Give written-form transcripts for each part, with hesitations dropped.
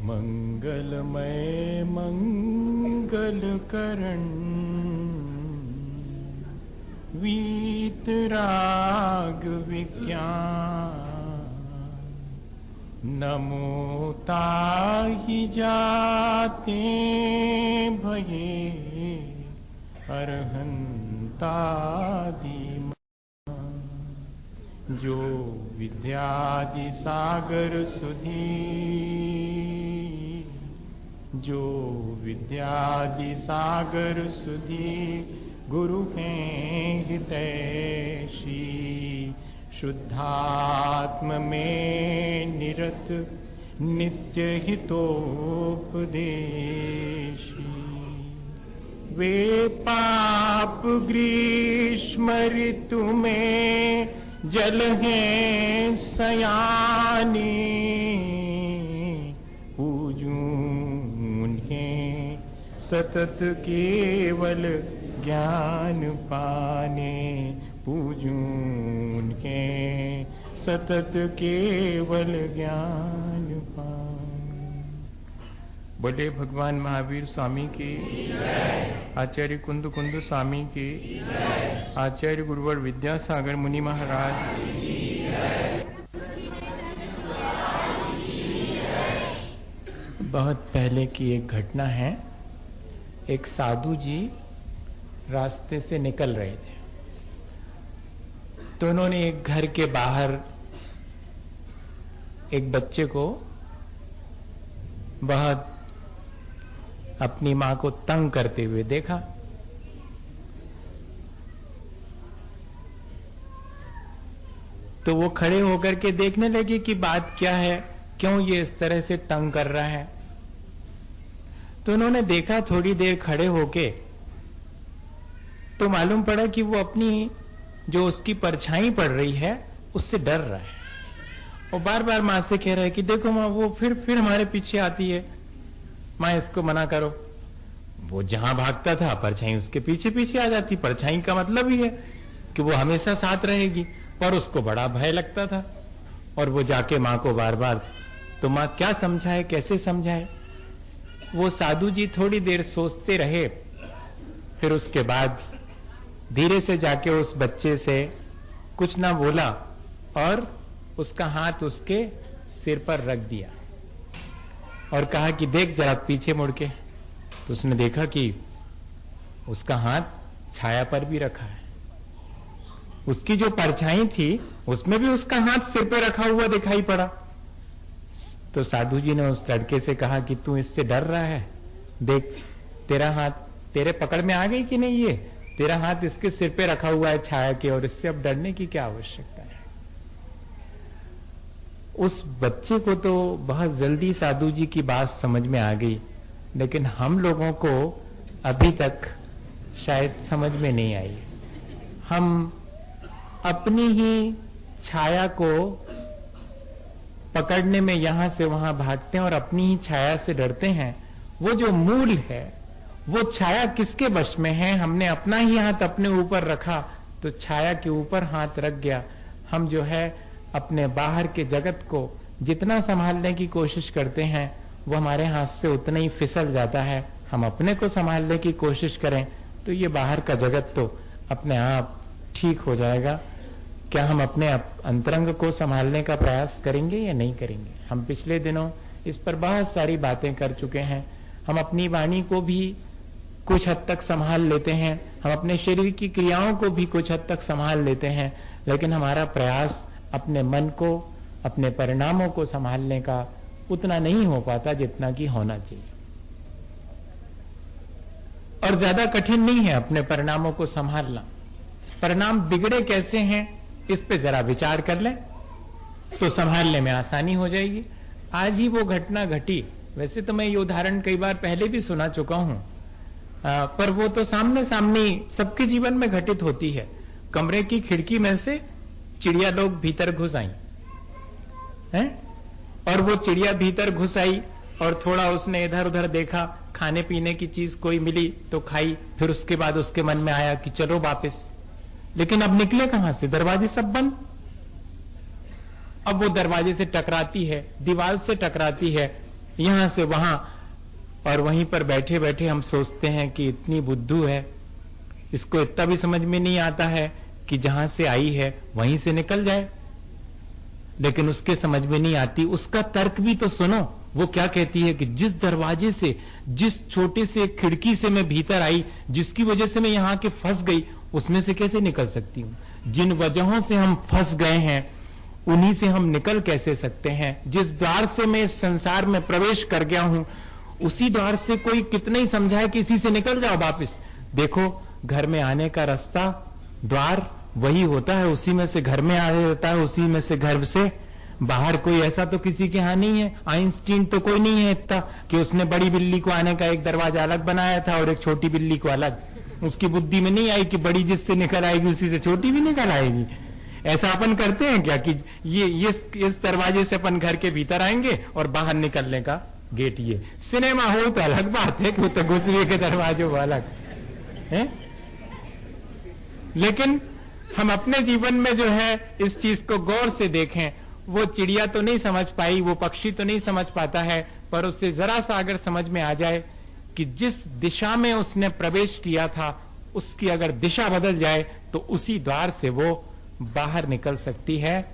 मंगलमय मंगल करण वीतराग विज्ञान नमो ताहि जाते भये अरहंतादि जो विद्यादि सागर सुधी जो विद्यादि सागर सुधी गुरु हैं हितैषी शुद्धात्म में निरत नित्य हितोपदेशी वे पाप ग्रीष्म ऋतु में जल हैं सयानी सतत केवल ज्ञान पाने पूजूं के सतत केवल ज्ञान पाने। बोले भगवान महावीर स्वामी की, आचार्य कुंद स्वामी की, आचार्य गुरुवर विद्यासागर मुनि महाराज। बहुत पहले की एक घटना है। एक साधु जी रास्ते से निकल रहे थे, तो उन्होंने एक घर के बाहर एक बच्चे को बहुत अपनी मां को तंग करते हुए देखा। तो वो खड़े होकर के देखने लगे कि बात क्या है, क्यों ये इस तरह से तंग कर रहा है। तो उन्होंने देखा थोड़ी देर खड़े होके, तो मालूम पड़ा कि वो अपनी जो उसकी परछाई पड़ रही है उससे डर रहा है और बार बार मां से कह रहा है कि देखो मां, वो फिर हमारे पीछे आती है, मां इसको मना करो। वो जहां भागता था परछाई उसके पीछे पीछे आ जाती। परछाई का मतलब ही है कि वो हमेशा साथ रहेगी, पर उसको बड़ा भय लगता था। और वो जाके मां को बार बार, तो मां क्या समझाए, कैसे समझाए। वो साधु जी थोड़ी देर सोचते रहे, फिर उसके बाद धीरे से जाके उस बच्चे से कुछ ना बोला और उसका हाथ उसके सिर पर रख दिया और कहा कि देख जरा पीछे मुड़ के। तो उसने देखा कि उसका हाथ छाया पर भी रखा है, उसकी जो परछाई थी उसमें भी उसका हाथ सिर पे रखा हुआ दिखाई पड़ा। तो साधु जी ने उस लड़के से कहा कि तू इससे डर रहा है, देख तेरा हाथ तेरे पकड़ में आ गई कि नहीं, ये तेरा हाथ इसके सिर पे रखा हुआ है छाया के, और इससे अब डरने की क्या आवश्यकता है। उस बच्चे को तो बहुत जल्दी साधु जी की बात समझ में आ गई, लेकिन हम लोगों को अभी तक शायद समझ में नहीं आई। हम अपनी ही छाया को पकड़ने में यहां से वहां भागते हैं और अपनी ही छाया से डरते हैं। वो जो मूल है, वो छाया किसके वश में है। हमने अपना ही हाथ अपने ऊपर रखा तो छाया के ऊपर हाथ रख गया। हम जो है अपने बाहर के जगत को जितना संभालने की कोशिश करते हैं वो हमारे हाथ से उतना ही फिसल जाता है। हम अपने को संभालने की कोशिश करें तो ये बाहर का जगत तो अपने आप ठीक हो जाएगा। क्या हम अपने अंतरंग को संभालने का प्रयास करेंगे या नहीं करेंगे। हम पिछले दिनों इस पर बहुत सारी बातें कर चुके हैं। हम अपनी वाणी को भी कुछ हद तक संभाल लेते हैं, हम अपने शरीर की क्रियाओं को भी कुछ हद तक संभाल लेते हैं, लेकिन हमारा प्रयास अपने मन को, अपने परिणामों को संभालने का उतना नहीं हो पाता जितना कि होना चाहिए। और ज्यादा कठिन नहीं है अपने परिणामों को संभालना। परिणाम बिगड़े कैसे हैं इस पे जरा विचार कर लें तो संभालने में आसानी हो जाएगी। आज ही वो घटना घटी। वैसे तो मैं ये उदाहरण कई बार पहले भी सुना चुका हूं, पर वो तो सामने सामने सबके जीवन में घटित होती है। कमरे की खिड़की में से चिड़िया लोग भीतर घुस आई हैं, और वो चिड़िया भीतर घुस आई और थोड़ा उसने इधर उधर देखा, खाने पीने की चीज कोई मिली तो खाई, फिर उसके बाद उसके मन में आया कि चलो वापस। लेकिन अब निकले कहां से, दरवाजे सब बंद। अब वो दरवाजे से टकराती है, दीवार से टकराती है, यहां से वहां, और वहीं पर बैठे बैठे हम सोचते हैं कि इतनी बुद्धू है, इसको इतना भी समझ में नहीं आता है कि जहां से आई है वहीं से निकल जाए। लेकिन उसके समझ में नहीं आती, उसका तर्क भी तो सुनो। वो क्या कहती है कि जिस दरवाजे से, जिस छोटे से खिड़की से मैं भीतर आई, जिसकी वजह से मैं यहां के फंस गई, उसमें से कैसे निकल सकती हूं। जिन वजहों से हम फंस गए हैं उन्हीं से हम निकल कैसे सकते हैं। जिस द्वार से मैं इस संसार में प्रवेश कर गया हूं, उसी द्वार से कोई कितना ही समझाए कि इसी से निकल जाओ वापिस। देखो, घर में आने का रास्ता, द्वार वही होता है, उसी में से घर में आ जाता है, उसी में से घर से बाहर। कोई ऐसा तो किसी के यहां नहीं है। आइंस्टीन तो कोई नहीं है इतना कि उसने बड़ी बिल्ली को आने का एक दरवाजा अलग बनाया था और एक छोटी बिल्ली को अलग। उसकी बुद्धि में नहीं आई कि बड़ी जिससे निकल आएगी उसी से छोटी भी निकल आएगी। ऐसा अपन करते हैं क्या कि ये इस दरवाजे से अपन घर के भीतर आएंगे और बाहर निकलने का गेट ये। सिनेमा हो तो अलग बात है कि वो तो घुसवे के दरवाजे वो अलग है। लेकिन हम अपने जीवन में जो है इस चीज को गौर से देखें। वो चिड़िया तो नहीं समझ पाई, वो पक्षी तो नहीं समझ पाता है, पर उससे जरा सा अगर समझ में आ जाए कि जिस दिशा में उसने प्रवेश किया था उसकी अगर दिशा बदल जाए तो उसी द्वार से वो बाहर निकल सकती है।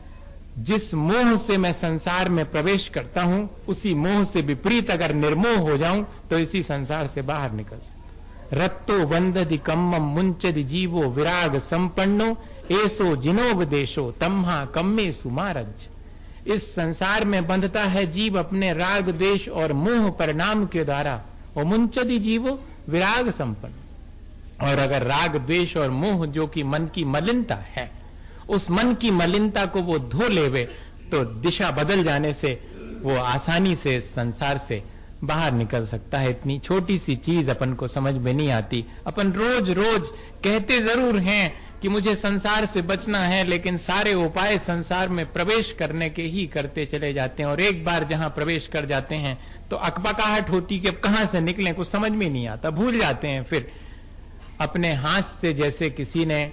जिस मोह से मैं संसार में प्रवेश करता हूं, उसी मोह से विपरीत अगर निर्मोह हो जाऊं तो इसी संसार से बाहर निकल सकता। रत्तो वंददि कम्मम मुंचदि जीवो विराग संपन्नो ऐसो जिनोपदेशो तम्हा कम्मे सुमारज। इस संसार में बंधता है जीव अपने राग द्वेष और मोह परिणाम के द्वारा। और मुंचदि जीवो विराग संपन्न। और अगर राग द्वेष और मोह जो कि मन की मलिनता है, उस मन की मलिनता को वो धो लेवे तो दिशा बदल जाने से वो आसानी से इस संसार से बाहर निकल सकता है। इतनी छोटी सी चीज अपन को समझ में नहीं आती। अपन रोज रोज कहते जरूर हैं कि मुझे संसार से बचना है, लेकिन सारे उपाय संसार में प्रवेश करने के ही करते चले जाते हैं। और एक बार जहां प्रवेश कर जाते हैं तो अकबकाहट होती कि अब कहां से निकलें, कुछ समझ में नहीं आता, भूल जाते हैं। फिर अपने हाथ से जैसे किसी ने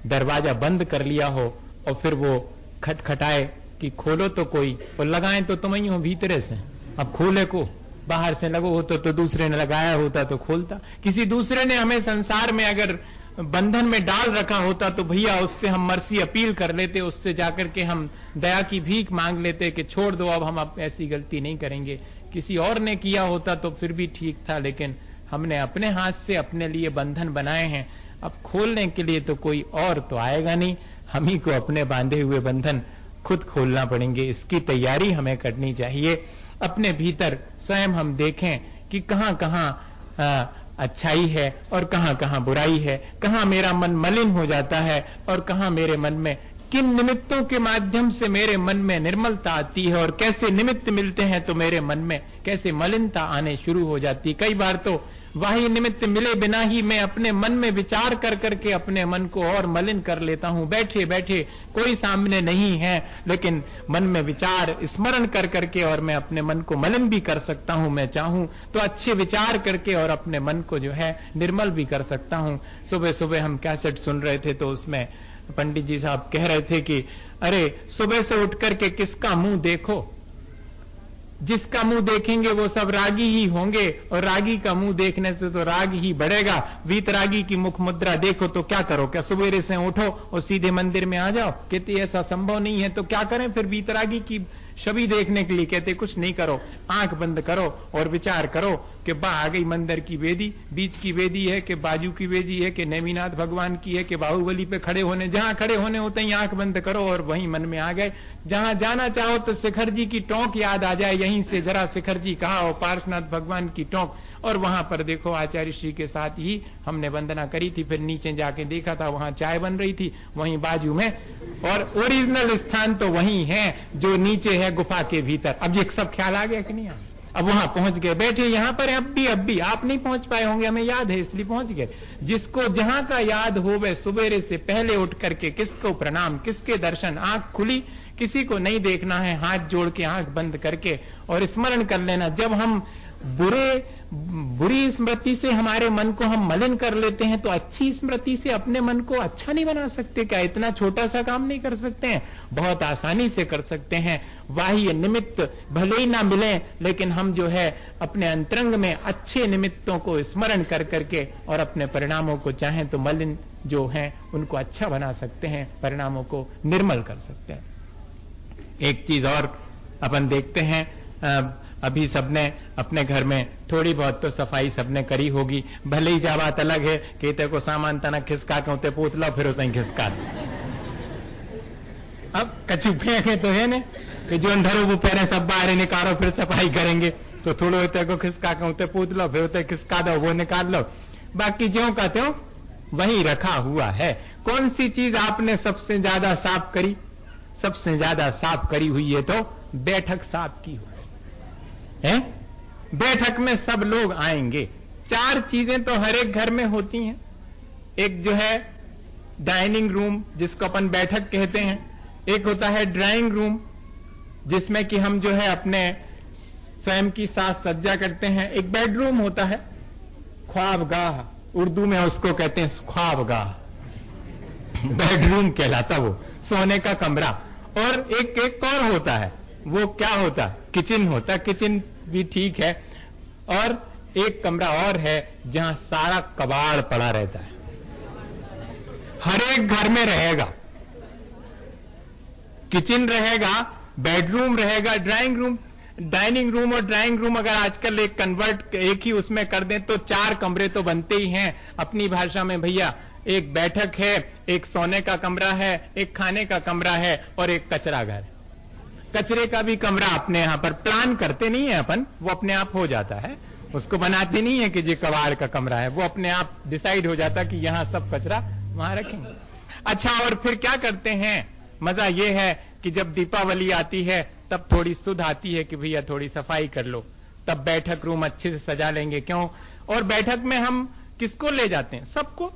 दरवाजा बंद कर लिया हो और फिर वो खटखटाए कि खोलो तो कोई, और लगाएं तो तुम ही हो भीतरे से। अब खोले को बाहर से लगो हो तो दूसरे ने लगाया होता तो खोलता। किसी दूसरे ने हमें संसार में अगर बंधन में डाल रखा होता तो भैया उससे हम मर्सी अपील कर लेते, उससे जाकर के हम दया की भीख मांग लेते कि छोड़ दो, अब ऐसी गलती नहीं करेंगे। किसी और ने किया होता तो फिर भी ठीक था, लेकिन हमने अपने हाथ से अपने लिए बंधन बनाए हैं। अब खोलने के लिए तो कोई और तो आएगा नहीं, हम ही को अपने बांधे हुए बंधन खुद खोलना पड़ेंगे। इसकी तैयारी हमें करनी चाहिए। अपने भीतर स्वयं हम देखें कि कहां कहां अच्छाई है और कहां कहां बुराई है, कहां मेरा मन मलिन हो जाता है और कहां मेरे मन में किन निमित्तों के माध्यम से मेरे मन में निर्मलता आती है, और कैसे निमित्त मिलते हैं तो मेरे मन में कैसे मलिनता आने शुरू हो जाती। कई बार तो वही निमित्त मिले बिना ही मैं अपने मन में विचार कर करके अपने मन को और मलिन कर लेता हूं। बैठे बैठे कोई सामने नहीं है, लेकिन मन में विचार स्मरण कर करके और मैं अपने मन को मलिन भी कर सकता हूं। मैं चाहूं तो अच्छे विचार करके और अपने मन को जो है निर्मल भी कर सकता हूं। सुबह सुबह हम कैसेट सुन रहे थे तो उसमें पंडित जी साहब कह रहे थे कि अरे सुबह से उठ करके किसका मुंह देखो, जिसका मुंह देखेंगे वो सब रागी ही होंगे, और रागी का मुंह देखने से तो राग ही बढ़ेगा। वीतरागी की मुख मुद्रा देखो तो क्या करो, क्या सवेरे से उठो और सीधे मंदिर में आ जाओ? कहते ऐसा संभव नहीं है, तो क्या करें फिर? वीतरागी की छवि देखने के लिए कहते कुछ नहीं करो, आंख बंद करो और विचार करो कि बा आ गई मंदिर की वेदी, बीच की वेदी है कि बाजू की वेदी है कि नेमीनाथ भगवान की है कि बाहुबली पे खड़े होने, जहां खड़े होने होते ही आंख बंद करो और वहीं मन में आ गए। जहां जाना चाहो तो शिखर जी की टोंक याद आ जाए, यहीं से जरा शिखर जी कहा और पार्श्वनाथ भगवान की टोंक, और वहां पर देखो आचार्य श्री के साथ ही हमने वंदना करी थी। फिर नीचे जाके देखा था वहां चाय बन रही थी वहीं बाजू में, और ओरिजिनल स्थान तो वहीं है जो नीचे है गुफा के भीतर। अब ये सब ख्याल आ गया कि नहीं? अब वहां पहुंच गए, बैठे यहां पर अब भी आप नहीं पहुंच पाए होंगे, हमें याद है इसलिए पहुंच गए। जिसको जहां का याद हो वह सुबेरे से पहले उठ करके किसको प्रणाम, किसके दर्शन, आंख खुली किसी को नहीं देखना है, हाथ जोड़ के आंख बंद करके और स्मरण कर लेना। जब हम बुरी स्मृति से हमारे मन को हम मलिन कर लेते हैं तो अच्छी स्मृति से अपने मन को अच्छा नहीं बना सकते क्या? इतना छोटा सा काम नहीं कर सकते हैं? बहुत आसानी से कर सकते हैं। बाह्य निमित्त भले ही ना मिले, लेकिन हम जो है अपने अंतरंग में अच्छे निमित्तों को स्मरण कर करके और अपने परिणामों को चाहें तो मलिन जो हैं उनको अच्छा बना सकते हैं, परिणामों को निर्मल कर सकते हैं। एक चीज और अपन देखते हैं, अभी सबने अपने घर में थोड़ी बहुत तो सफाई सबने करी होगी, भले ही जा बात अलग है कि ते को सामान तना खिसका के उते पूत लो फिर उसे खिसका। अब कछु फेंके तो है ने कि जो अंधरो वो पहले सब बाहर निकालो फिर सफाई करेंगे, तो थोड़ो ते को खिसका के उते पूत लो फिर उते खिसका दो, वो निकाल लो, बाकी ज्यों का त्यों वही रखा हुआ है। कौन सी चीज आपने सबसे ज्यादा साफ करी? सबसे ज्यादा साफ करी हुई है तो बैठक साफ की हुई है। बैठक में सब लोग आएंगे। 4 चीजें तो हर एक घर में होती हैं। एक जो है डाइनिंग रूम जिसको अपन बैठक कहते हैं, एक होता है ड्राइंग रूम जिसमें कि हम जो है अपने स्वयं की साज सज्जा करते हैं। एक बेडरूम होता है, ख्वाबगाह, उर्दू में उसको कहते हैं ख्वाबगाह, बेडरूम कहलाता वो, सोने का कमरा। और एक और होता है, वो क्या होता? किचन होता। किचन भी ठीक है। और एक कमरा और है जहां सारा कबाड़ पड़ा रहता है, हर एक घर में रहेगा। किचन रहेगा, बेडरूम रहेगा, डाइनिंग रूम और ड्राइंग रूम अगर आजकल एक कन्वर्ट एक ही उसमें कर दें तो 4 कमरे तो बनते ही हैं अपनी भाषा में भैया। एक बैठक है, एक सोने का कमरा है, एक खाने का कमरा है और एक कचरा घर। कचरे का भी कमरा अपने यहां पर प्लान करते नहीं है अपन, वो अपने आप हो जाता है, उसको बनाते नहीं है कि ये कबाड़ का कमरा है, वो अपने आप डिसाइड हो जाता कि यहां सब कचरा वहां रखेंगे। अच्छा, और फिर क्या करते हैं? मजा ये है कि जब दीपावली आती है तब थोड़ी सुध आती है कि भैया थोड़ी सफाई कर लो, तब बैठक रूम अच्छे से सजा लेंगे। क्यों? और बैठक में हम किसको ले जाते हैं? सबको।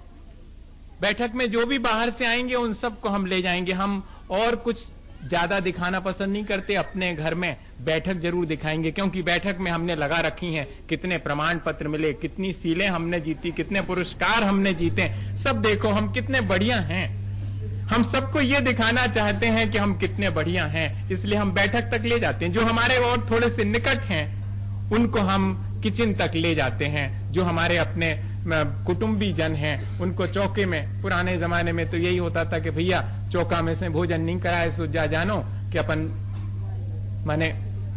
बैठक में जो भी बाहर से आएंगे उन सबको हम ले जाएंगे। हम और कुछ ज्यादा दिखाना पसंद नहीं करते, अपने घर में बैठक जरूर दिखाएंगे, क्योंकि बैठक में हमने लगा रखी हैं कितने प्रमाण पत्र मिले, कितनी सीलें हमने जीती, कितने पुरस्कार हमने जीते, सब देखो हम कितने बढ़िया हैं। हम सबको ये दिखाना चाहते हैं कि हम कितने बढ़िया हैं, इसलिए हम बैठक तक ले जाते हैं। जो हमारे और थोड़े से निकट हैं उनको हम किचन तक ले जाते हैं। जो हमारे अपने कुटुंबी जन हैं उनको चौके में, पुराने जमाने में तो यही होता था कि भैया चौका में से भोजन नहीं कराए सो जा जानो कि अपन माने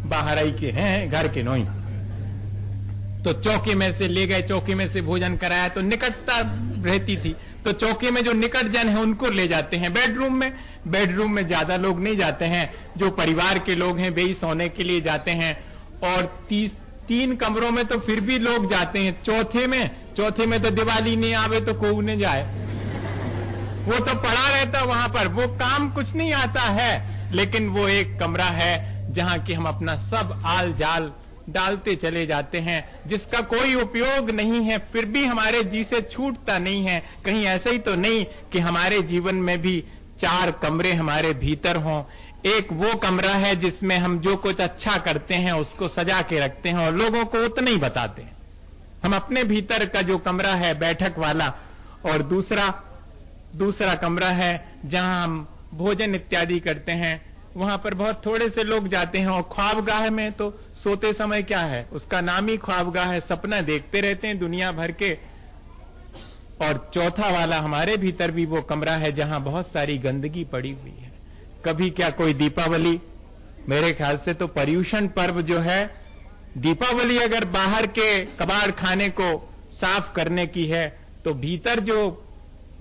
बाहर आई के हैं, घर के नोई, तो चौके में से ले गए, चौके में से भोजन कराया तो निकटता रहती थी, तो चौके में जो निकट जन है उनको ले जाते हैं। बेडरूम में ज्यादा लोग नहीं जाते हैं, जो परिवार के लोग हैं वे ही सोने के लिए जाते हैं। और 3 कमरों में तो फिर भी लोग जाते हैं। चौथे में तो दिवाली नहीं आवे तो कोई नहीं जाए, वो तो पड़ा रहता वहां पर, वो काम कुछ नहीं आता है। लेकिन वो एक कमरा है जहां कि हम अपना सब आल जाल डालते चले जाते हैं, जिसका कोई उपयोग नहीं है, फिर भी हमारे जी से छूटता नहीं है। कहीं ऐसा ही तो नहीं कि हमारे जीवन में भी 4 कमरे हमारे भीतर हों। एक वो कमरा है जिसमें हम जो कुछ अच्छा करते हैं उसको सजा के रखते हैं और लोगों को उतना ही बताते हैं। हम अपने भीतर का जो कमरा है बैठक वाला, और दूसरा कमरा है जहां हम भोजन इत्यादि करते हैं, वहां पर बहुत थोड़े से लोग जाते हैं। और ख्वाबगाह में तो सोते समय क्या है, उसका नाम ही ख्वाबगाह है, सपना देखते रहते हैं दुनिया भर के। और चौथा वाला हमारे भीतर भी वो कमरा है जहां बहुत सारी गंदगी पड़ी हुई है। कभी क्या कोई दीपावली, मेरे ख्याल से तो पर्यूषण पर्व जो है, दीपावली अगर बाहर के कबाड़ खाने को साफ करने की है तो भीतर जो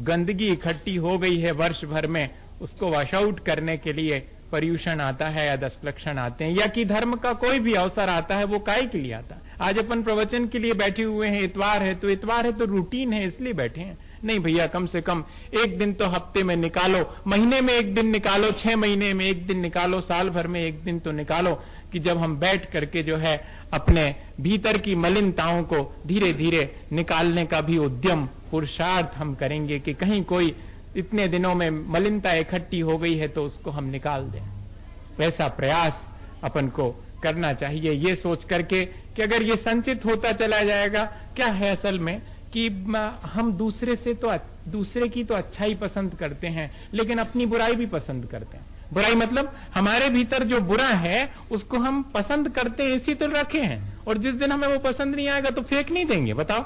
गंदगी इकट्ठी हो गई है वर्ष भर में, उसको वॉश आउट करने के लिए पर्यूषण आता है या 10 लक्षण आते हैं, या कि धर्म का कोई भी अवसर आता है, वो काय के लिए आता है। आज अपन प्रवचन के लिए बैठे हुए हैं, इतवार है तो रूटीन है इसलिए बैठे हैं। नहीं भैया, कम से कम एक दिन तो हफ्ते में निकालो, महीने में एक दिन निकालो, 6 महीने में एक दिन निकालो, साल भर में एक दिन तो निकालो, कि जब हम बैठ करके जो है अपने भीतर की मलिनताओं को धीरे धीरे निकालने का भी उद्यम पुरुषार्थ हम करेंगे कि कहीं कोई इतने दिनों में मलिनता इकट्ठी हो गई है तो उसको हम निकाल दें। वैसा प्रयास अपन को करना चाहिए, ये सोच करके कि अगर ये संचित होता चला जाएगा। क्या है असल में कि हम दूसरे की तो अच्छाई पसंद करते हैं, लेकिन अपनी बुराई भी पसंद करते हैं। बुराई मतलब हमारे भीतर जो बुरा है उसको हम पसंद करते हैं, इसी तरह रखे हैं, और जिस दिन हमें वो पसंद नहीं आएगा तो फेंक नहीं देंगे। बताओ,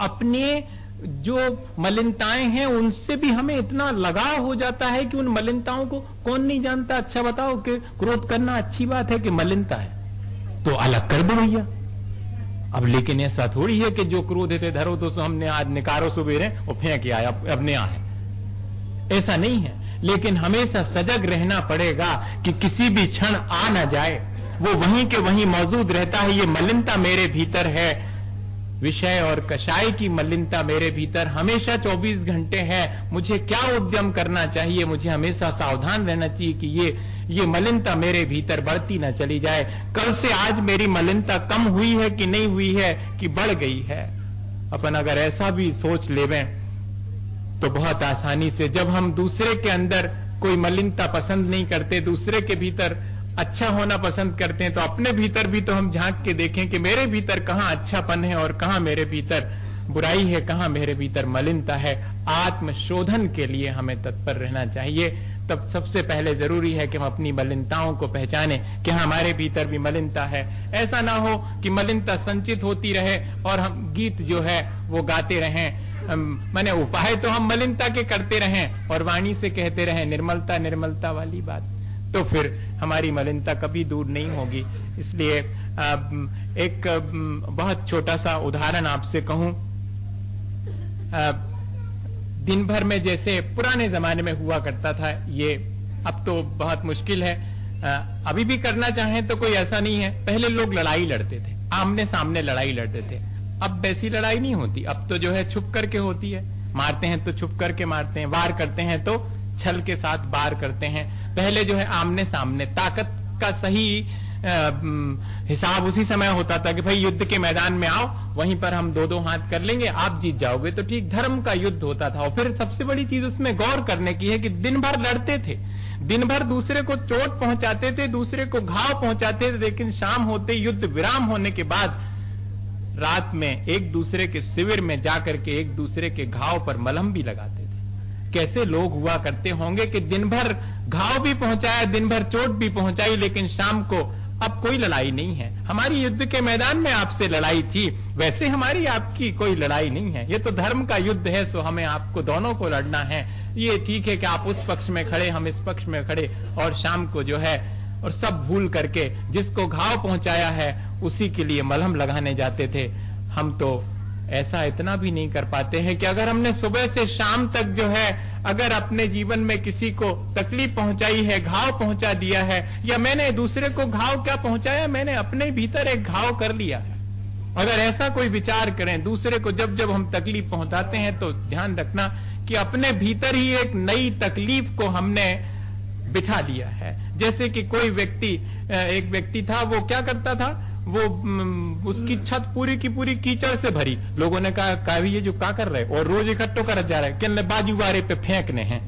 अपने जो मलिनताएं हैं उनसे भी हमें इतना लगाव हो जाता है कि उन मलिनताओं को कौन नहीं जानता। अच्छा बताओ कि क्रोध करना अच्छी बात है कि मलिनता है, तो अलग कर दो भैया। अब लेकिन ऐसा थोड़ी है कि जो क्रोध है धरो तो हमने आज निकारो सुबेरे और फेंक आया अब नया है, ऐसा नहीं है। लेकिन हमेशा सजग रहना पड़ेगा कि किसी भी क्षण आ ना जाए, वो वहीं के वहीं मौजूद रहता है। ये मलिनता मेरे भीतर है, विषय और कषाय की मलिनता मेरे भीतर हमेशा 24 घंटे है। मुझे क्या उद्यम करना चाहिए? मुझे हमेशा सावधान रहना चाहिए कि ये मलिनता मेरे भीतर बढ़ती ना चली जाए। कल से आज मेरी मलिनता कम हुई है कि नहीं हुई है कि बढ़ गई है? अपन अगर ऐसा भी सोच लेवें तो बहुत आसानी से, जब हम दूसरे के अंदर कोई मलिनता पसंद नहीं करते, दूसरे के भीतर अच्छा होना पसंद करते हैं, तो अपने भीतर भी तो हम झांक के देखें कि मेरे भीतर कहां अच्छापन है और कहां मेरे भीतर बुराई है, कहां मेरे भीतर मलिनता है। आत्मशोधन के लिए हमें तत्पर रहना चाहिए। तब सबसे पहले जरूरी है कि हम अपनी मलिनताओं को पहचानें कि हमारे भीतर भी मलिनता है। ऐसा ना हो कि मलिनता संचित होती रहे और हम गीत जो है वो गाते रहें, माने उपाय तो हम मलिनता के करते रहें और वाणी से कहते रहें निर्मलता निर्मलता वाली बात, तो फिर हमारी मलिनता कभी दूर नहीं होगी। इसलिए एक बहुत छोटा सा उदाहरण आपसे कहूं, दिन भर में जैसे पुराने जमाने में हुआ करता था, ये अब तो बहुत मुश्किल है, अभी भी करना चाहें तो कोई ऐसा नहीं है। पहले लोग लड़ाई लड़ते थे, आमने सामने लड़ाई लड़ते थे। अब वैसी लड़ाई नहीं होती, अब तो जो है छुप करके होती है। मारते हैं तो छुप करके मारते हैं, वार करते हैं तो छल के साथ वार करते हैं। पहले जो है आमने सामने, ताकत का सही हिसाब उसी समय होता था कि भाई युद्ध के मैदान में आओ, वहीं पर हम दो दो हाथ कर लेंगे, आप जीत जाओगे तो ठीक। धर्म का युद्ध होता था। और फिर सबसे बड़ी चीज उसमें गौर करने की है कि दिन भर लड़ते थे, दिन भर दूसरे को चोट पहुंचाते थे, दूसरे को घाव पहुंचाते थे, लेकिन शाम होते युद्ध विराम होने के बाद रात में एक दूसरे के शिविर में जाकर के एक दूसरे के घाव पर मलहम भी लगाते थे। कैसे लोग हुआ करते होंगे कि दिन भर घाव भी पहुंचाया, दिन भर चोट भी पहुंचाई, लेकिन शाम को अब कोई लड़ाई नहीं है। हमारी युद्ध के मैदान में आपसे लड़ाई थी, वैसे हमारी आपकी कोई लड़ाई नहीं है। ये तो धर्म का युद्ध है, सो हमें आपको दोनों को लड़ना है। ये ठीक है कि आप उस पक्ष में खड़े, हम इस पक्ष में खड़े, और शाम को जो है और सब भूल करके जिसको घाव पहुंचाया है उसी के लिए मलहम लगाने जाते थे। हम तो ऐसा इतना भी नहीं कर पाते हैं कि अगर हमने सुबह से शाम तक जो है अगर अपने जीवन में किसी को तकलीफ पहुंचाई है, घाव पहुंचा दिया है, या मैंने दूसरे को घाव क्या पहुंचाया, मैंने अपने भीतर एक घाव कर लिया है। अगर ऐसा कोई विचार करें, दूसरे को जब जब हम तकलीफ पहुंचाते हैं तो ध्यान रखना कि अपने भीतर ही एक नई तकलीफ को हमने बिठा लिया है। जैसे कि कोई व्यक्ति, एक व्यक्ति था, वो क्या करता था, वो उसकी छत पूरी की पूरी कीचड़ से भरी। लोगों ने कहा ये जो क्या कर रहे, और रोज इकट्ठो कर जा रहे, कहने बाजूवारे पे फेंकने हैं।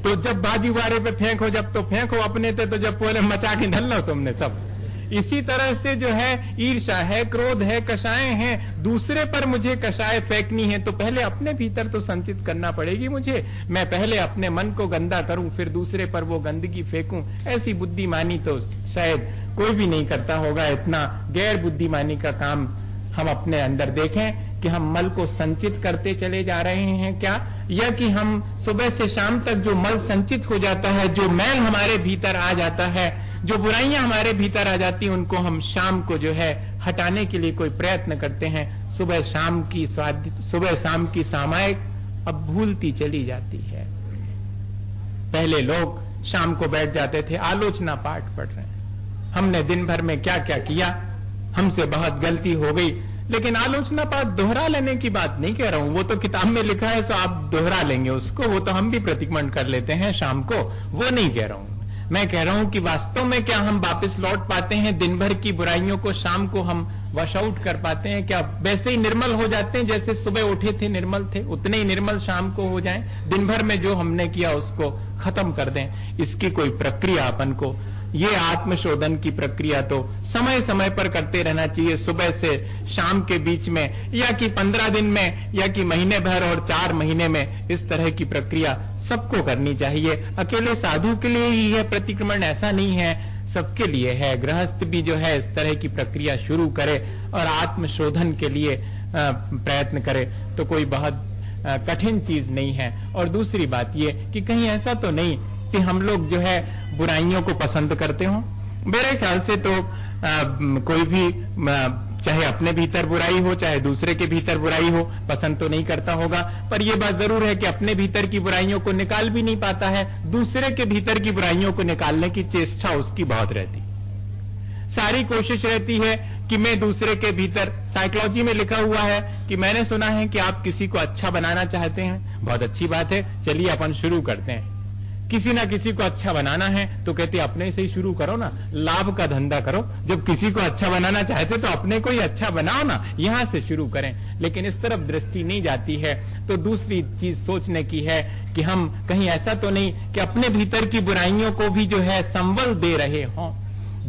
तो जब बाजूवारे पे फेंको, जब तो फेंको अपने थे, तो जब पहले मचा के धल लो तुमने सब। इसी तरह से जो है ईर्ष्या है, क्रोध है, कषाय हैं, दूसरे पर मुझे कषाय फेंकनी है तो पहले अपने भीतर तो संचित करना पड़ेगी मुझे। मैं पहले अपने मन को गंदा करूं, फिर दूसरे पर वो गंदगी फेंकूं। ऐसी बुद्धिमानी तो शायद कोई भी नहीं करता होगा। इतना गैर बुद्धिमानी का काम हम अपने अंदर देखें कि हम मल को संचित करते चले जा रहे हैं क्या, या कि हम सुबह से शाम तक जो मल संचित हो जाता है, जो मैल हमारे भीतर आ जाता है, जो बुराइयां हमारे भीतर आ जाती हैं, उनको हम शाम को जो है हटाने के लिए कोई प्रयत्न करते हैं। सुबह शाम की सामायिक अब भूलती चली जाती है। पहले लोग शाम को बैठ जाते थे, आलोचना पाठ पढ़ रहे हैं, हमने दिन भर में क्या क्या किया, हमसे बहुत गलती हो गई। लेकिन आलोचना पाठ दोहरा लेने की बात नहीं कह रहा हूं, वो तो किताब में लिखा है, सो आप दोहरा लेंगे उसको, वो तो हम भी प्रतिक्रमण कर लेते हैं शाम को, वो नहीं कह रहा हूं। मैं कह रहा हूं कि वास्तव में क्या हम वापस लौट पाते हैं दिन भर की बुराइयों को, शाम को हम वॉश आउट कर पाते हैं क्या? वैसे ही निर्मल हो जाते हैं जैसे सुबह उठे थे निर्मल थे, उतने ही निर्मल शाम को हो जाएं? दिन भर में जो हमने किया उसको खत्म कर दें? इसकी कोई प्रक्रिया अपन को, ये आत्मशोधन की प्रक्रिया तो समय समय पर करते रहना चाहिए, सुबह से शाम के बीच में, या कि 15 दिन में, या कि महीने भर और 4 महीने में। इस तरह की प्रक्रिया सबको करनी चाहिए। अकेले साधु के लिए ही है प्रतिक्रमण, ऐसा नहीं है, सबके लिए है। गृहस्थ भी जो है इस तरह की प्रक्रिया शुरू करे और आत्मशोधन के लिए प्रयत्न करे तो कोई बहुत कठिन चीज नहीं है। और दूसरी बात ये कि कहीं ऐसा तो नहीं कि हम लोग जो है बुराइयों को पसंद करते हो। मेरे ख्याल से तो कोई भी चाहे अपने भीतर बुराई हो चाहे दूसरे के भीतर बुराई हो, पसंद तो नहीं करता होगा। पर यह बात जरूर है कि अपने भीतर की बुराइयों को निकाल भी नहीं पाता है, दूसरे के भीतर की बुराइयों को निकालने की चेष्टा उसकी बहुत रहती, सारी कोशिश रहती है कि मैं दूसरे के भीतर, साइकोलॉजी में लिखा हुआ है कि मैंने सुना है कि आप किसी को अच्छा बनाना चाहते हैं, बहुत अच्छी बात है, चलिए अपन शुरू करते हैं। किसी ना किसी को अच्छा बनाना है तो कहते अपने से ही शुरू करो ना, लाभ का धंधा करो। जब किसी को अच्छा बनाना चाहते तो अपने को ही अच्छा बनाओ ना, यहां से शुरू करें। लेकिन इस तरफ दृष्टि नहीं जाती है। तो दूसरी चीज सोचने की है कि हम कहीं ऐसा तो नहीं कि अपने भीतर की बुराइयों को भी जो है संबल दे रहे हों।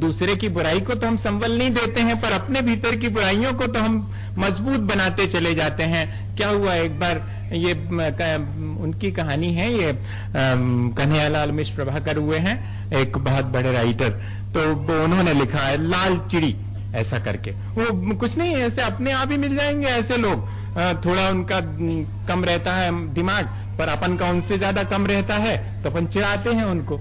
दूसरे की बुराई को तो हम संबल नहीं देते हैं, पर अपने भीतर की बुराइयों को तो हम मजबूत बनाते चले जाते हैं। क्या हुआ, एक बार ये उनकी कहानी है, ये कन्हैयालाल मिश्र प्रभाकर हुए हैं, एक बहुत बड़े राइटर, तो वो उन्होंने लिखा है लाल चिड़ी ऐसा करके। वो कुछ नहीं है, ऐसे अपने आप ही मिल जाएंगे ऐसे लोग, थोड़ा उनका कम रहता है दिमाग, पर अपन का उनसे ज्यादा कम रहता है तो अपन चिढ़ाते हैं उनको।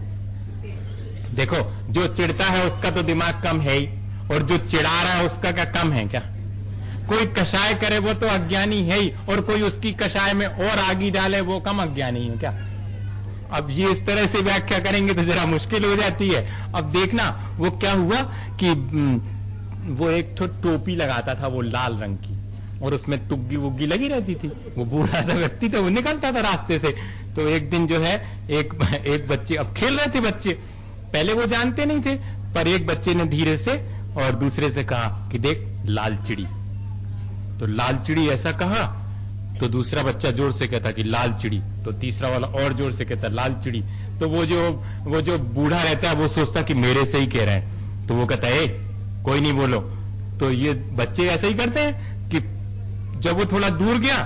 देखो, जो चिढ़ता है उसका तो दिमाग कम है ही, और जो चिढ़ा रहा है उसका क्या कम है क्या? कोई कषाय करे वो तो अज्ञानी है ही, और कोई उसकी कषाय में और आगी डाले वो कम अज्ञानी है क्या? अब ये इस तरह से व्याख्या करेंगे तो जरा मुश्किल हो जाती है। अब देखना वो क्या हुआ कि वो एक टोपी लगाता था वो लाल रंग की, और उसमें तुग्गी वुग्गी लगी रहती थी। वो बूढ़ा सा व्यक्ति था, वो निकलता था रास्ते से। तो एक दिन जो है एक बच्चे, अब खेल रहे थे बच्चे, पहले वो जानते नहीं थे, पर एक बच्चे ने धीरे से और दूसरे से कहा कि देख लाल चिड़ी। तो लाल चिड़ी ऐसा कहा तो दूसरा बच्चा जोर से कहता कि लाल चिड़ी, तो तीसरा वाला और जोर से कहता लाल चिड़ी। तो वो जो बूढ़ा रहता है वो सोचता कि मेरे से ही कह रहे हैं, तो वो कहता है कोई नहीं बोलो। तो ये बच्चे ऐसे ही करते हैं कि जब वो थोड़ा दूर गया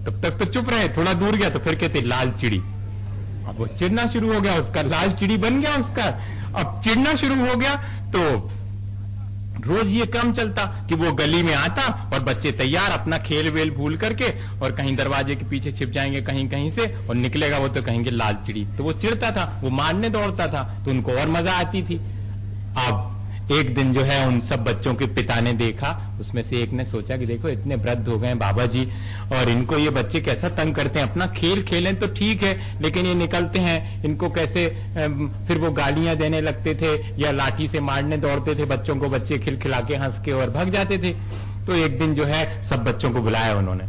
तब तक तो चुप रहे, थोड़ा दूर गया तो फिर कहते लाल चिड़ी। अब वो चिढ़ना शुरू हो गया, उसका लाल चिड़ी बन गया उसका। अब चिढ़ना शुरू हो गया तो रोज ये क्रम चलता कि वो गली में आता और बच्चे तैयार अपना खेल वेल भूल करके और कहीं दरवाजे के पीछे छिप जाएंगे कहीं कहीं से, और निकलेगा वो तो कहेंगे लाल चिड़ी। तो वो चिढ़ता था, वो मारने दौड़ता था, तो उनको और मजा आती थी। अब एक दिन जो है उन सब बच्चों के पिता ने देखा, उसमें से एक ने सोचा कि देखो इतने वृद्ध हो गए बाबा जी और इनको ये बच्चे कैसा तंग करते हैं, अपना खेल खेलें तो ठीक है लेकिन ये निकलते हैं, इनको कैसे, फिर वो गालियां देने लगते थे या लाठी से मारने दौड़ते थे बच्चों को, बच्चे खिलखिला के हंस के और भाग जाते थे। तो एक दिन जो है सब बच्चों को बुलाया उन्होंने,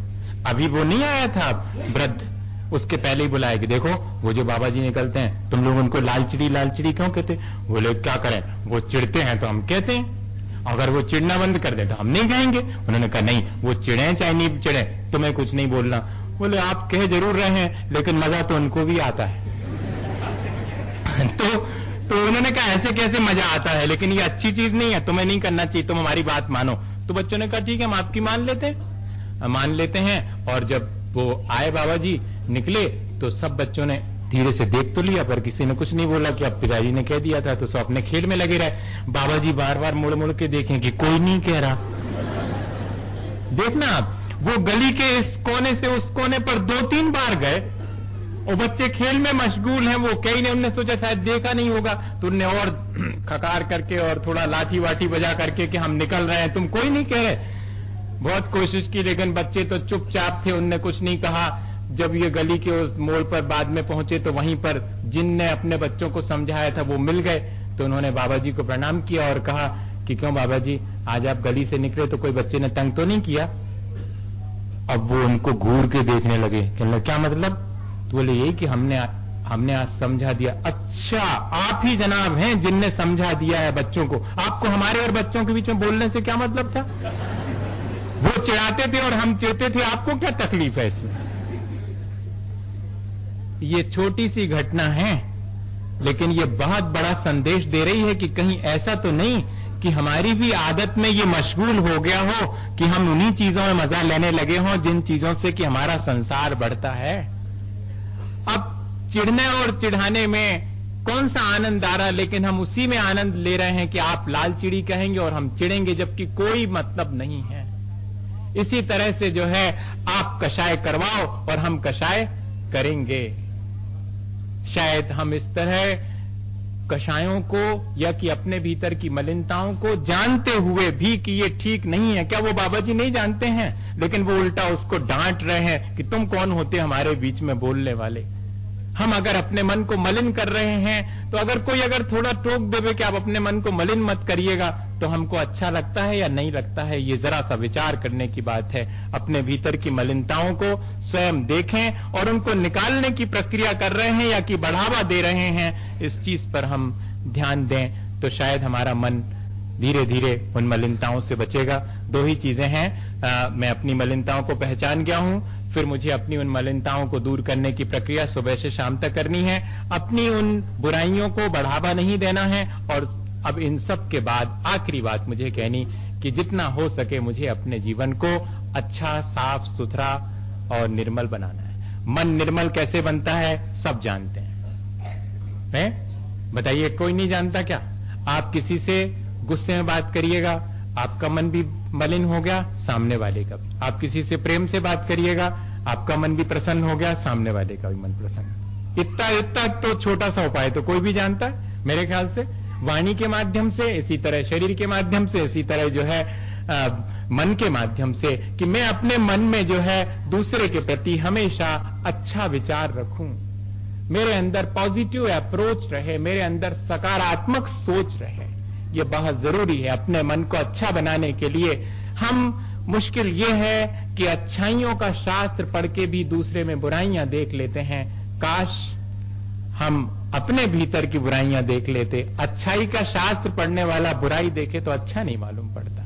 अभी वो नहीं आया था वृद्ध, उसके पहले ही बुलाया कि देखो वो जो बाबा जी निकलते हैं तुम लोग उनको लाल चिड़ी क्यों कहते? बोले क्या करें, वो चिढ़ते हैं तो हम कहते हैं, अगर वो चिढ़ना बंद कर दे तो हम नहीं कहेंगे। उन्होंने कहा नहीं, वो चिढ़े चाहे नहीं चिढ़े तुम्हें कुछ नहीं बोलना। बोले आप कह जरूर रहे हैं लेकिन मजा तो उनको भी आता है। तो उन्होंने कहा ऐसे कैसे मजा आता है, लेकिन ये अच्छी चीज नहीं है, तुम्हें नहीं करना चाहिए, तुम हमारी बात मानो। तो बच्चों ने कहा ठीक है हम आपकी मान लेते हैं। और जब वो आए बाबा जी निकले तो सब बच्चों ने धीरे से देख तो लिया पर किसी ने कुछ नहीं बोला कि अब पिताजी ने कह दिया था, तो सब अपने खेल में लगे रहे। बाबा जी बार बार मुड़ मुड़ के देखें कि कोई नहीं कह रहा। देखना आप, वो गली के इस कोने से उस कोने पर 2-3 बार गए और बच्चे खेल में मशगूल हैं, वो कई ने, उनने सोचा शायद देखा नहीं होगा, तो उनने और खकार करके और थोड़ा लाठी वाठी बजा करके कि हम निकल रहे हैं, तुम कोई नहीं कह रहे। बहुत कोशिश की लेकिन बच्चे तो चुपचाप थे, उनने कुछ नहीं कहा। जब ये गली के उस मोड़ पर बाद में पहुंचे तो वहीं पर जिनने अपने बच्चों को समझाया था वो मिल गए, तो उन्होंने बाबा जी को प्रणाम किया और कहा कि क्यों बाबा जी आज आप गली से निकले तो कोई बच्चे ने तंग तो नहीं किया? अब वो उनको घूर के देखने लगे, कहने क्या मतलब? तो बोले यही कि हमने हमने आज समझा दिया। अच्छा, आप ही जनाब हैं जिनने समझा दिया है बच्चों को। आपको हमारे और बच्चों के बीच में बोलने से क्या मतलब था? वो चिढ़ाते थे और हम चिढ़ते थे, आपको क्या तकलीफ है इसमें? ये छोटी सी घटना है, लेकिन ये बहुत बड़ा संदेश दे रही है कि कहीं ऐसा तो नहीं कि हमारी भी आदत में ये मशगूल हो गया हो कि हम उन्हीं चीजों में मजा लेने लगे हों जिन चीजों से कि हमारा संसार बढ़ता है। अब चिढ़ने और चिढ़ाने में कौन सा आनंद आ रहा, लेकिन हम उसी में आनंद ले रहे हैं कि आप लाल चिड़ी कहेंगे और हम चिढ़ेंगे, जबकि कोई मतलब नहीं है। इसी तरह से जो है आप कषाय करवाओ और हम कषाय करेंगे। शायद हम इस तरह कषायों को या कि अपने भीतर की मलिनताओं को जानते हुए भी कि ये ठीक नहीं है, क्या वो बाबा जी नहीं जानते हैं? लेकिन वो उल्टा उसको डांट रहे हैं कि तुम कौन होते हमारे बीच में बोलने वाले। हम अगर अपने मन को मलिन कर रहे हैं तो अगर कोई थोड़ा टोक देवे कि आप अपने मन को मलिन मत करिएगा, तो हमको अच्छा लगता है या नहीं लगता है? ये जरा सा विचार करने की बात है। अपने भीतर की मलिनताओं को स्वयं देखें और उनको निकालने की प्रक्रिया कर रहे हैं या कि बढ़ावा दे रहे हैं, इस चीज पर हम ध्यान दें तो शायद हमारा मन धीरे धीरे उन मलिनताओं से बचेगा। दो ही चीजें हैं, मैं अपनी मलिनताओं को पहचान गया हूं, फिर मुझे अपनी उन मलिनताओं को दूर करने की प्रक्रिया सुबह से शाम तक करनी है, अपनी उन बुराइयों को बढ़ावा नहीं देना है। और अब इन सब के बाद आखिरी बात मुझे कहनी कि जितना हो सके मुझे अपने जीवन को अच्छा, साफ सुथरा और निर्मल बनाना है। मन निर्मल कैसे बनता है सब जानते हैं, बताइए? कोई नहीं जानता क्या? आप किसी से गुस्से में बात करिएगा, आपका मन भी मलिन हो गया, सामने वाले का भी। आप किसी से प्रेम से बात करिएगा, आपका मन भी प्रसन्न हो गया, सामने वाले का भी मन प्रसन्न। इतना तो छोटा सा उपाय तो कोई भी जानता है मेरे ख्याल से। वाणी के माध्यम से, इसी तरह शरीर के माध्यम से, इसी तरह जो है मन के माध्यम से, कि मैं अपने मन में जो है दूसरे के प्रति हमेशा अच्छा विचार रखूं, मेरे अंदर पॉजिटिव अप्रोच रहे, मेरे अंदर सकारात्मक सोच रहे। ये बहुत जरूरी है अपने मन को अच्छा बनाने के लिए। हम मुश्किल ये है कि अच्छाइयों का शास्त्र पढ़ के भी दूसरे में बुराइयां देख लेते हैं। काश हम अपने भीतर की बुराइयां देख लेते। अच्छाई का शास्त्र पढ़ने वाला बुराई देखे तो अच्छा नहीं मालूम पड़ता।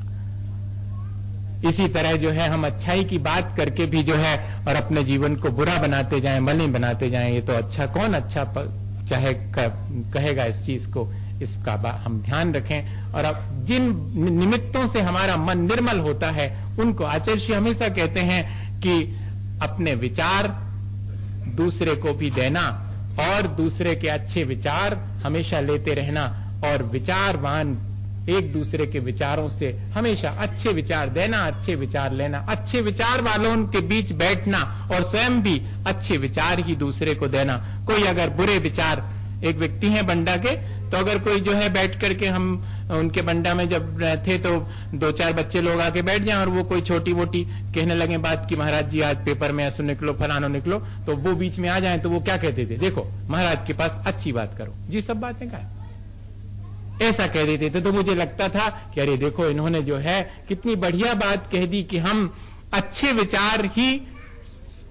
इसी तरह जो है हम अच्छाई की बात करके भी जो है और अपने जीवन को बुरा बनाते जाएं, मलिन बनाते जाएं, ये तो अच्छा कौन अच्छा चाहे कहेगा इस चीज को। इसका हम ध्यान रखें। और अब जिन निमित्तों से हमारा मन निर्मल होता है उनको आचार्य श्री हमेशा कहते हैं कि अपने विचार दूसरे को भी देना और दूसरे के अच्छे विचार हमेशा लेते रहना, और विचारवान एक दूसरे के विचारों से हमेशा अच्छे विचार देना, अच्छे विचार लेना, अच्छे विचार वालों के बीच बैठना और स्वयं भी अच्छे विचार ही दूसरे को देना। कोई अगर बुरे विचार, एक व्यक्ति हैं बंडा के, तो अगर कोई जो है बैठ करके, हम उनके बंडा में जब थे तो 2-4 बच्चे लोग आके बैठ जाएं और वो कोई छोटी मोटी कहने लगे बात कि महाराज जी आज पेपर में ऐसो निकलो, फलानो निकलो, तो वो बीच में आ जाएं तो वो क्या कहते थे? देखो महाराज के पास अच्छी बात करो जी, सब बातें का ऐसा कह देते थे। तो मुझे लगता था कि अरे देखो इन्होंने जो है कितनी बढ़िया बात कह दी कि हम अच्छे विचार ही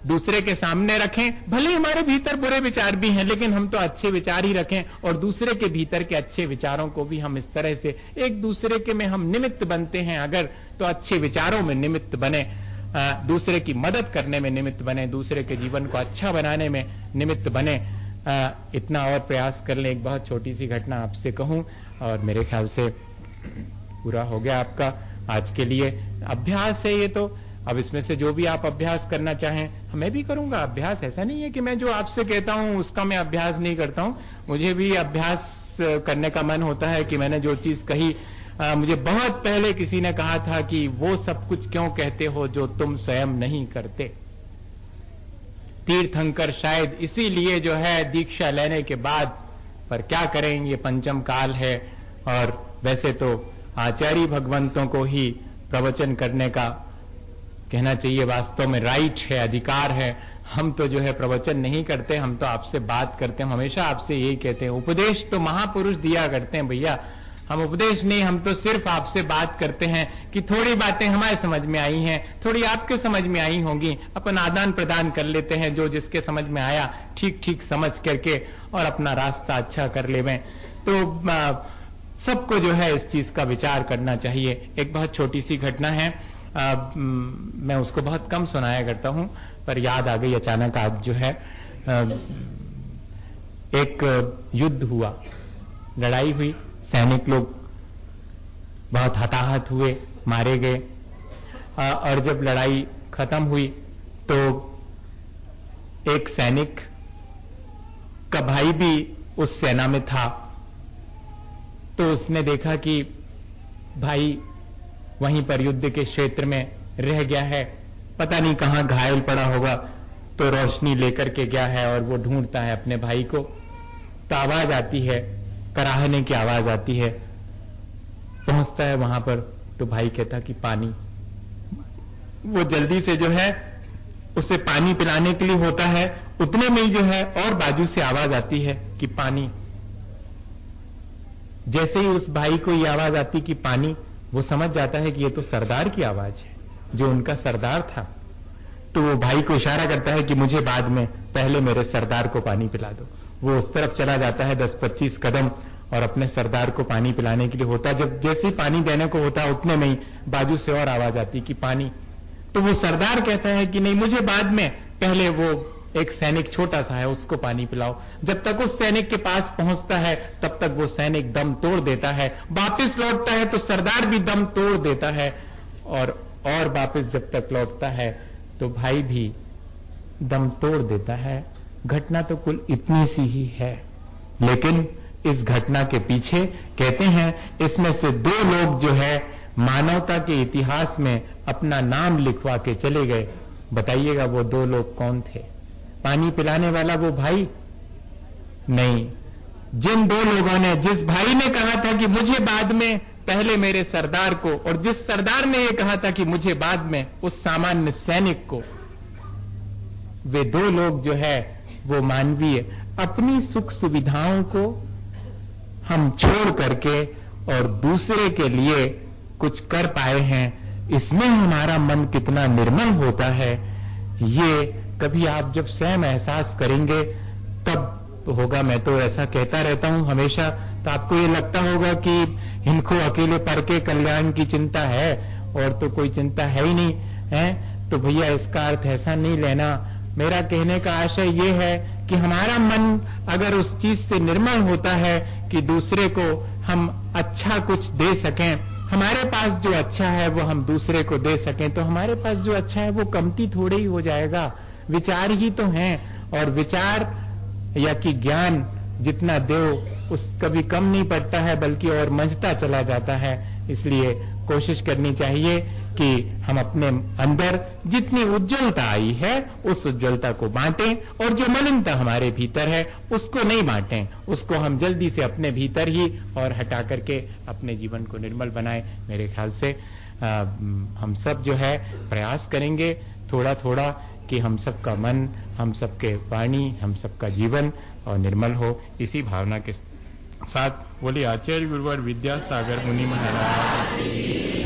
दूसरे के सामने रखें। भले हमारे भीतर बुरे विचार भी हैं, लेकिन हम तो अच्छे विचार ही रखें और दूसरे के भीतर के अच्छे विचारों को भी हम इस तरह से एक दूसरे के में हम निमित्त बनते हैं अगर, तो अच्छे विचारों में निमित्त बने, दूसरे की मदद करने में निमित्त बने, दूसरे के जीवन को अच्छा बनाने में निमित्त बने। इतना और प्रयास कर ले। एक बहुत छोटी सी घटना आपसे कहूं और मेरे ख्याल से पूरा हो गया आपका आज के लिए। अभ्यास है ये, तो अब इसमें से जो भी आप अभ्यास करना चाहें मैं भी करूंगा अभ्यास। ऐसा नहीं है कि मैं जो आपसे कहता हूं उसका मैं अभ्यास नहीं करता हूं, मुझे भी अभ्यास करने का मन होता है कि मैंने जो चीज कही, मुझे बहुत पहले किसी ने कहा था कि वो सब कुछ क्यों कहते हो जो तुम स्वयं नहीं करते। तीर्थंकर शायद इसीलिए जो है दीक्षा लेने के बाद, पर क्या करें ये पंचम काल है और वैसे तो आचार्य भगवंतों को ही प्रवचन करने का कहना चाहिए, वास्तव में राइट है, अधिकार है। हम तो जो है प्रवचन नहीं करते, हम तो आपसे बात करते हैं, हम हमेशा आपसे यही कहते हैं। उपदेश तो महापुरुष दिया करते हैं भैया, हम उपदेश नहीं, हम तो सिर्फ आपसे बात करते हैं कि थोड़ी बातें हमारे समझ में आई हैं, थोड़ी आपके समझ में आई होंगी, अपन आदान प्रदान कर लेते हैं, जो जिसके समझ में आया ठीक ठीक समझ करके और अपना रास्ता अच्छा कर लेवें। तो सबको जो है इस चीज का विचार करना चाहिए। एक बहुत छोटी सी घटना है, मैं उसको बहुत कम सुनाया करता हूं, पर याद आ गई अचानक आज जो है। एक युद्ध हुआ, लड़ाई हुई, सैनिक लोग बहुत हताहत हुए, मारे गए। और जब लड़ाई खत्म हुई तो एक सैनिक का भाई भी उस सेना में था। तो उसने देखा कि भाई वहीं पर युद्ध के क्षेत्र में रह गया है, पता नहीं कहां घायल पड़ा होगा। तो रोशनी लेकर के गया है और वो ढूंढता है अपने भाई को। तो आवाज आती है, कराहने की आवाज आती है। पहुंचता है वहां पर तो भाई कहता कि पानी। वो जल्दी से जो है उसे पानी पिलाने के लिए होता है, उतने में ही जो है और बाजू से आवाज आती है कि पानी। जैसे ही उस भाई को ये आवाज आती कि पानी, वो समझ जाता है कि ये तो सरदार की आवाज है, जो उनका सरदार था। तो वो भाई को इशारा करता है कि मुझे बाद में, पहले मेरे सरदार को पानी पिला दो। वो उस तरफ चला जाता है 10-25 कदम और अपने सरदार को पानी पिलाने के लिए होता। जब जैसे ही पानी देने को होता उतने में ही बाजू से और आवाज आती कि पानी। तो वो सरदार कहता है कि नहीं, मुझे बाद में, पहले वो एक सैनिक छोटा सा है उसको पानी पिलाओ। जब तक उस सैनिक के पास पहुंचता है तब तक वो सैनिक दम तोड़ देता है। वापस लौटता है तो सरदार भी दम तोड़ देता है, और वापस जब तक लौटता है तो भाई भी दम तोड़ देता है। घटना तो कुल इतनी सी ही है, लेकिन इस घटना के पीछे कहते हैं इसमें से 2 लोग जो है मानवता के इतिहास में अपना नाम लिखवा के चले गए। बताइएगा वो 2 लोग कौन थे? पानी पिलाने वाला वो भाई नहीं। जिन 2 लोगों ने, जिस भाई ने कहा था कि मुझे बाद में, पहले मेरे सरदार को, और जिस सरदार ने यह कहा था कि मुझे बाद में, उस सामान्य सैनिक को, वे 2 लोग जो है वो मानवीय अपनी सुख सुविधाओं को हम छोड़ करके और दूसरे के लिए कुछ कर पाए हैं। इसमें हमारा मन कितना निर्मल होता है, ये कभी आप जब स्वयं एहसास करेंगे तब होगा। मैं तो ऐसा कहता रहता हूं हमेशा, तो आपको ये लगता होगा कि इनको अकेले पर के कल्याण की चिंता है और तो कोई चिंता है ही नहीं है। तो भैया इसका अर्थ ऐसा नहीं लेना। मेरा कहने का आशय ये है कि हमारा मन अगर उस चीज से निर्मल होता है कि दूसरे को हम अच्छा कुछ दे सकें, हमारे पास जो अच्छा है वो हम दूसरे को दे सकें, तो हमारे पास जो अच्छा है वो कमती थोड़े ही हो जाएगा। विचार ही तो हैं, और विचार या कि ज्ञान जितना दो उस कभी कम नहीं पड़ता है, बल्कि और मंझता चला जाता है। इसलिए कोशिश करनी चाहिए कि हम अपने अंदर जितनी उज्ज्वलता आई है उस उज्ज्वलता को बांटें, और जो मलिनता हमारे भीतर है उसको नहीं बांटें, उसको हम जल्दी से अपने भीतर ही और हटा करके अपने जीवन को निर्मल बनाएं। मेरे ख्याल से हम सब जो है प्रयास करेंगे थोड़ा थोड़ा कि हम सबका मन, हम सबके वाणी, हम सबका जीवन और निर्मल हो। इसी भावना के साथ बोलिए आचार्य गुरुवर विद्यासागर मुनि महाराज।